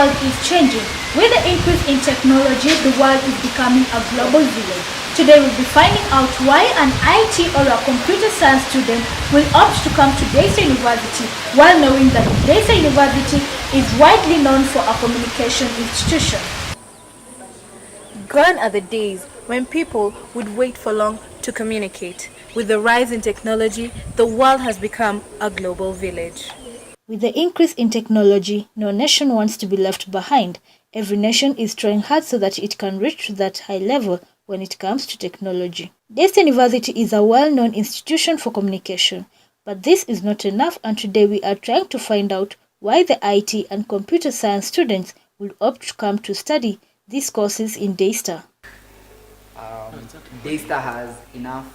world is changing. With the increase in technology, the world is becoming a global village. Today we'll be finding out why an IT or a computer science student will opt to come to Daystar University, while knowing that Daystar University is widely known for a communication institution. Gone are the days when people would wait for long to communicate. With the rise in technology, the world has become a global village. With the increase in technology, no nation wants to be left behind. Every nation is trying hard so that it can reach that high level when it comes to technology. Daystar University is a well-known institution for communication, but this is not enough, and today we are trying to find out why the IT and computer science students will opt to come to study these courses in Daystar. Daystar has enough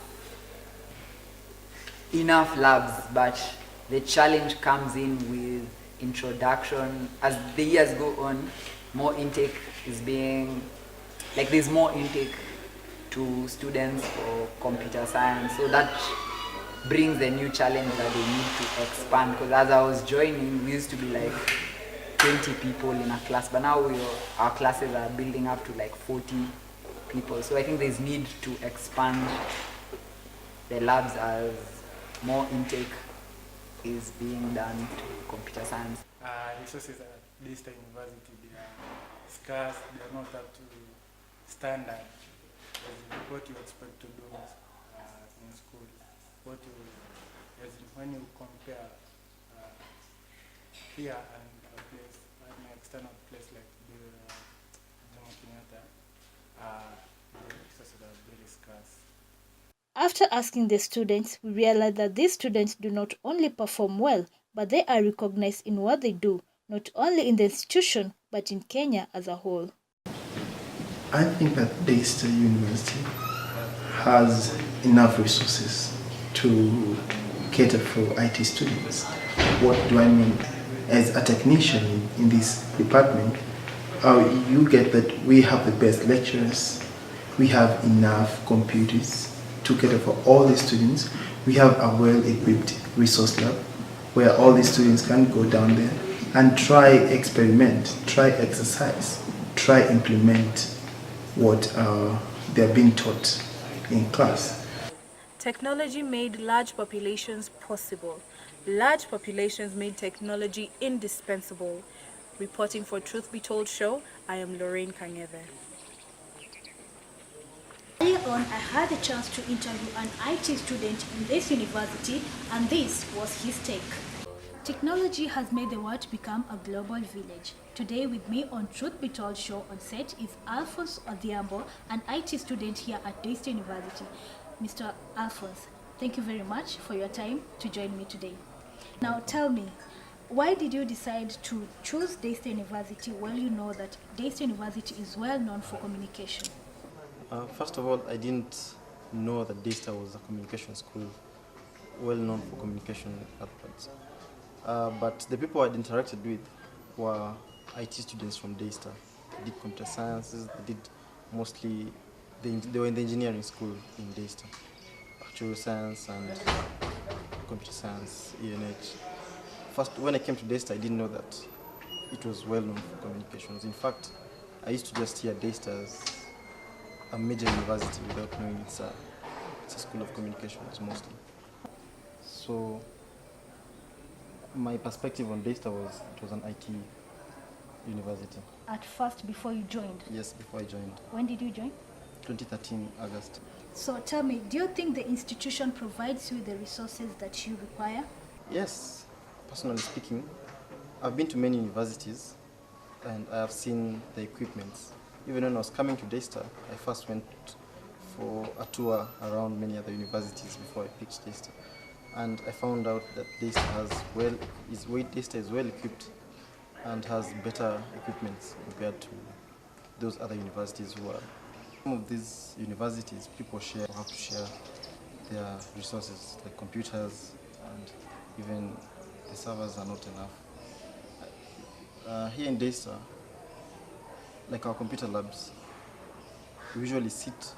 labs, but the challenge comes in with introduction. As the years go on, more intake is being, there's more intake to students for computer science, so that brings the new challenge that they need to expand. Because as I was joining, we used to be 20 people in a class, but now our classes are building up to 40 people. So I think there's need to expand the labs as more intake is being done to computer science. Resources at Daystar University, they are scarce, they are not up to standard. What you expect to do in school, when you compare here and a place, an external place like the Jomo Kenyatta, the resources are very scarce. After asking the students, we realized that these students do not only perform well, but they are recognized in what they do, not only in the institution, but in Kenya as a whole. I think that Daystar University has enough resources to cater for IT students. What do I mean? As a technician in this department, you get that we have the best lecturers, we have enough computers to cater for all the students. We have a well-equipped resource lab where all the students can go down there and try experiment, try exercise, try implement what they're being taught in class. Technology made large populations possible. Large populations made technology indispensable. Reporting for Truth Be Told Show, I am Lorraine Kangeve. Earlier on, I had a chance to interview an IT student in this university, and this was his take. Technology has made the world become a global village. Today with me on Truth Be Told Show on set is Alphonse Odhiambo, an IT student here at Daystar University. Mr. Alphonse, thank you very much for your time to join me today. Now tell me, why did you decide to choose Daystar University while you know that Daystar University is well known for communication? First of all, I didn't know that Daystar was a communication school well known for communication at points. But the people I'd interacted with were IT students from Daystar. They did computer sciences, they were in the engineering school in Daystar. Actual science and computer science, ENH. First, when I came to Daystar, I didn't know that it was well known for communications. In fact, I used to just hear Daystar as a major university without knowing it's a school of communications mostly. So my perspective on Daystar was it was an IT university. At first, before you joined? Yes, before I joined. When did you join? 2013, August. So tell me, do you think the institution provides you the resources that you require? Yes, personally speaking, I've been to many universities and I have seen the equipment. Even when I was coming to Daystar, I first went for a tour around many other universities before I picked Daystar. And I found out that Daystar is well equipped and has better equipment compared to those other universities who are. Some of these universities, people have to share their resources, like computers, and even the servers are not enough. Here in Daystar, like our computer labs, we usually sit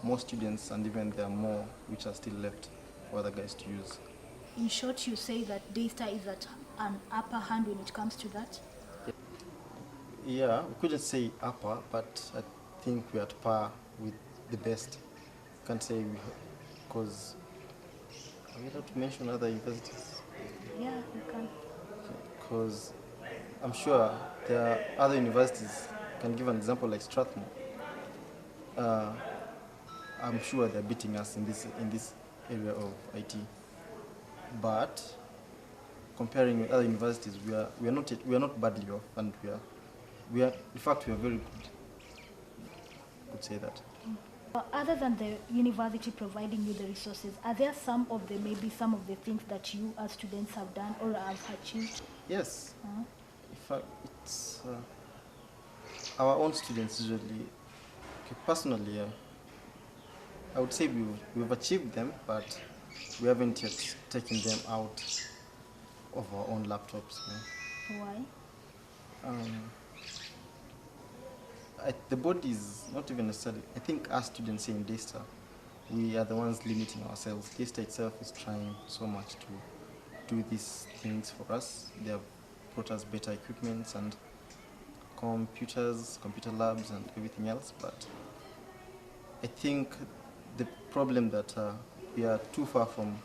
more students, and even there are more which are still left for other guys to use. In short, you say that Daystar is at an upper hand when it comes to that? Yeah, we couldn't say upper, but I think we're at par with the best. Can't say we, because are we allowed to mention other universities? Yeah, you can. Because I'm sure there are other universities. Can give an example like Strathmore. I'm sure they're beating us in this area of IT. But comparing with other universities, we are not badly off, and we are in fact we are very good. Could say that. Other than the university providing you the resources, are there some of the things that you as students have done or have achieved? Yes. In fact, it's our own students usually. Okay, personally, I would say we've achieved them, but we haven't yet taken them out of our own laptops. Why? The board is not even necessarily. I think us students here in Daystar, we are the ones limiting ourselves. Daystar itself is trying so much to do these things for us. They have brought us better equipments and computers, computer labs, and everything else. But I think the problem that we are too far from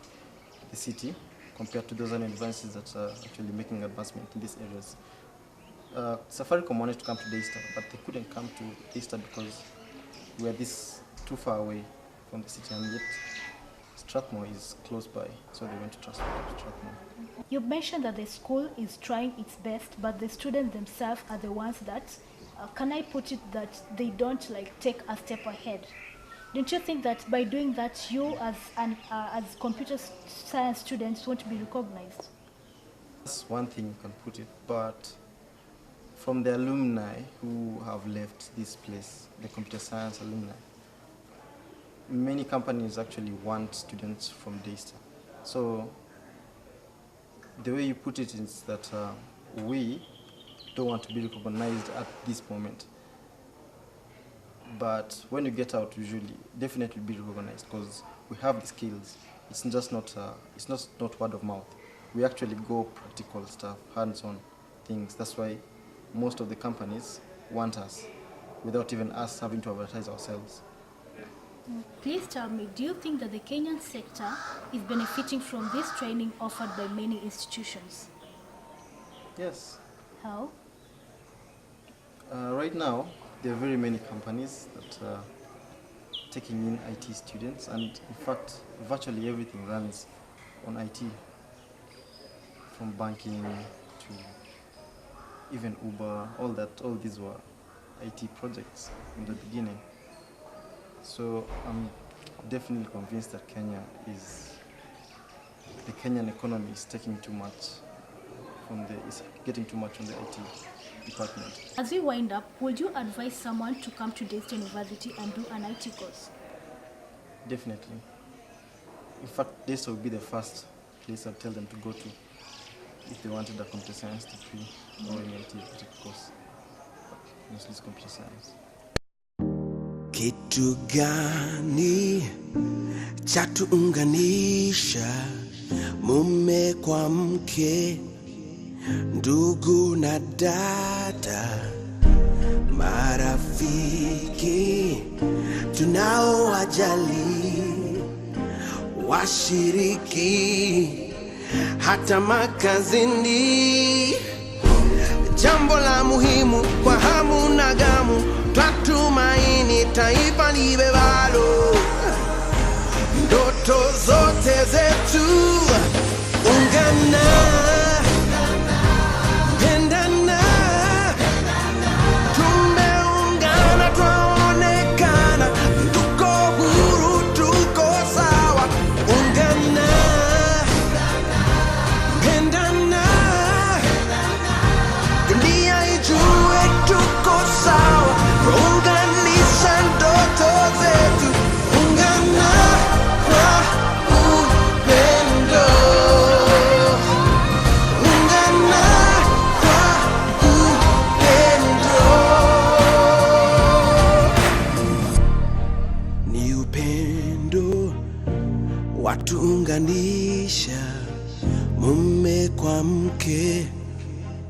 the city compared to those other universities that are actually making advancement in these areas. Safaricom wanted to come to Daystar, but they couldn't come to Daystar because we are too far away from the city, and yet Strathmore is close by, so they went to transfer to Strathmore. You mentioned that the school is trying its best, but the students themselves are the ones that, can I put it that they don't take a step ahead? Don't you think that by doing that, you as computer science students won't be recognized? That's one thing you can put it, but from the alumni who have left this place, the computer science alumni, many companies actually want students from Daystar. So the way you put it is that we don't want to be recognized at this moment. But when you get out, usually definitely be recognized because we have the skills. It's just not word of mouth. We actually go practical stuff, hands-on things. That's why most of the companies want us without even us having to advertise ourselves. Please tell me, do you think that the Kenyan sector is benefiting from this training offered by many institutions? Yes. How? Right now, there are very many companies that are taking in IT students, and in fact, virtually everything runs on IT, from banking to even Uber. All these were IT projects in the beginning. So I'm definitely convinced that the Kenyan economy is taking too much is getting too much from the IT department. As we wind up, would you advise someone to come to Daystar University and do an IT course? Definitely. In fact, Daystar will be the first place I'd tell them to go to if they wanted a computer science degree or an IT course. Mostly it's computer science. Kitu gani chatuunganisha mume kwa mke, ndugu na dada, marafiki tunaowajali, washiriki hata makazini. Jambo la muhimu kwa hamu na gamu, twatumaini taifa liwe bado. Ndoto zote zetu ungana, pendana, tumeungana twaonekana, tuko huru, tuko sawa. Ungana, pendana, dunia ijue tuko sawa. Unganisha ndoto zetu, ungana kwa upendo, ungana kwa upendo. Ni upendo watuunganisha, mume kwa mke,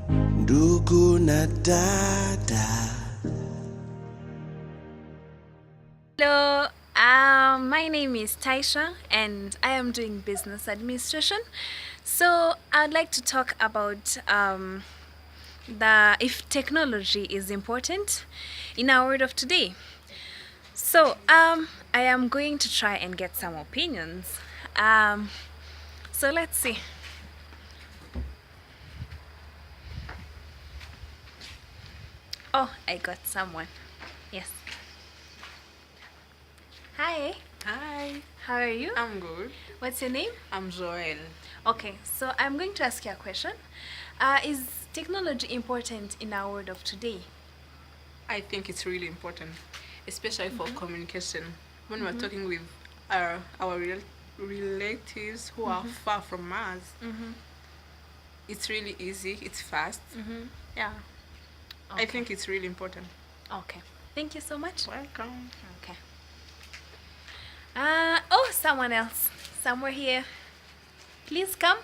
ndugu na dada. Hello, my name is Taisha and I am doing business administration. So I'd like to talk about if technology is important in our world of today. So I am going to try and get some opinions. So let's see. Oh, I got someone. Yes. Hi. Hi, How are you? I'm good. What's your name? I'm Joel. Okay, so I'm going to ask you a question. Is technology important in our world of today? I think it's really important, especially for communication. When we're talking with our relatives who are far from us, it's really easy, it's fast. Yeah, I think it's really important. Okay. Thank you so much. Welcome. Okay. Someone else. Somewhere here. Please come.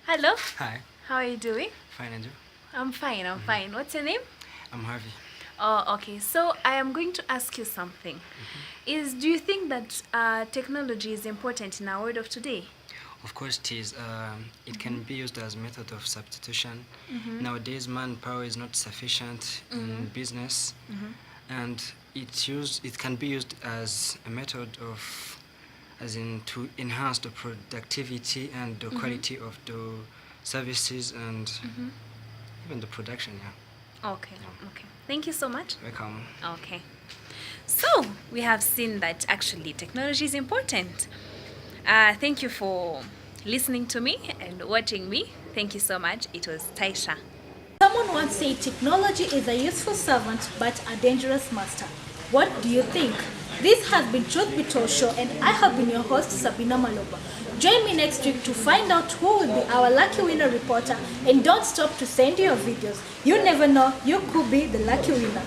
Hello. Hi, How are you doing? fine, and you? I'm fine, I'm fine. What's your name? I'm Harvey. Oh, okay. So I am going to ask you something. Do you think that technology is important in our world of today? Of course, it is. It can be used as a method of substitution. Nowadays, manpower is not sufficient in business, and it can be used as a method of, as in to enhance the productivity and the quality of the services and even the production. Yeah. Okay, okay. Thank you so much. Welcome. Okay. So we have seen that actually technology is important. Thank you for listening to me and watching me. Thank you so much. It was Taisha. Someone once said technology is a useful servant but a dangerous master. What do you think? This has been Truth Be Told Show and I have been your host Sabina Maloba. Join me next week to find out who will be our lucky winner reporter, and don't stop to send your videos. You never know, you could be the lucky winner.